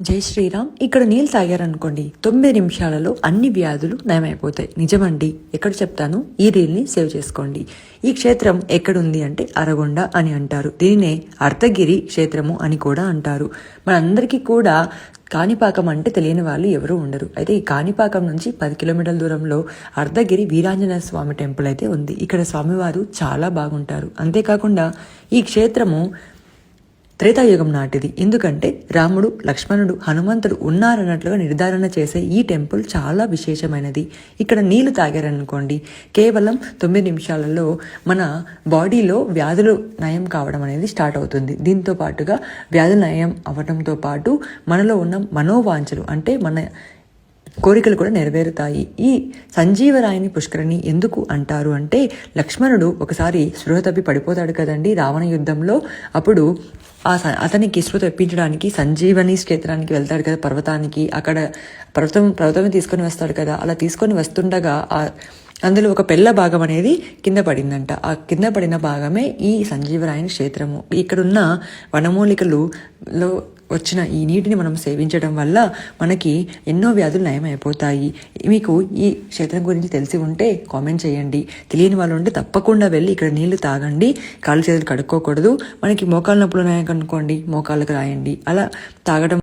జై శ్రీరామ్. ఇక్కడ నీళ్ళు తాగారనుకోండి 9 నిమిషాలలో అన్ని వ్యాధులు నయమైపోతాయి. నిజమండి, ఎక్కడ చెప్తాను, ఈ రీల్ని సేవ్ చేసుకోండి. ఈ క్షేత్రం ఎక్కడుంది అంటే అరగొండ అని అంటారు. దీనినే అర్ధగిరి క్షేత్రము అని కూడా అంటారు. మనందరికీ కూడా కాణిపాకం అంటే తెలియని వాళ్ళు ఎవరూ ఉండరు. అయితే ఈ కాణిపాకం నుంచి 10 కిలోమీటర్ల దూరంలో అర్ధగిరి వీరాంజనేయ స్వామి టెంపుల్ అయితే ఉంది. ఇక్కడ స్వామివారు చాలా బాగుంటారు. అంతేకాకుండా ఈ క్షేత్రము త్రేతాయుగం నాటిది. ఎందుకంటే రాముడు, లక్ష్మణుడు, హనుమంతుడు ఉన్నారన్నట్లుగా నిర్ధారణ చేసే ఈ టెంపుల్ చాలా విశేషమైనది. ఇక్కడ నీళ్లు తాగారనుకోండి, కేవలం 9 నిమిషాలలో మన బాడీలో వ్యాధులు నయం కావడం అనేది స్టార్ట్ అవుతుంది. దీంతో పాటుగా వ్యాధులు నయం అవ్వడంతో పాటు మనలో ఉన్న మనోవాంఛలు అంటే మన కోరికలు కూడా నెరవేరుతాయి. ఈ సంజీవరాయని పుష్కరిణి ఎందుకు అంటారు అంటే, లక్ష్మణుడు ఒకసారి స్పృహ తప్పి పడిపోతాడు కదండి రావణ యుద్ధంలో. అప్పుడు అతనికి స్పృహ తెప్పించడానికి సంజీవని క్షేత్రానికి వెళ్తాడు కదా, పర్వతానికి. అక్కడ పర్వతమే తీసుకొని వస్తాడు కదా. అలా తీసుకొని వస్తుండగా అందులో ఒక పెళ్ళ భాగం అనేది కింద పడిందంట. ఆ కింద పడిన భాగమే ఈ సంజీవరాయని క్షేత్రము. ఇక్కడున్న వనమూలికలలో వచ్చిన ఈ నీటిని మనం సేవించడం వల్ల మనకి ఎన్నో వ్యాధులు నయమైపోతాయి. మీకు ఈ క్షేత్రం గురించి తెలిసి ఉంటే కామెంట్ చేయండి. తెలియని వాళ్ళు ఉంటే తప్పకుండా వెళ్ళి ఇక్కడ నీళ్లు తాగండి. కాళ్ళు చేతులు కడుక్కోకూడదు. మనకి మోకాళ్ళ నొప్పులు ఉన్నాయనుకోండి, మోకాళ్ళకు రాయండి. అలా తాగడం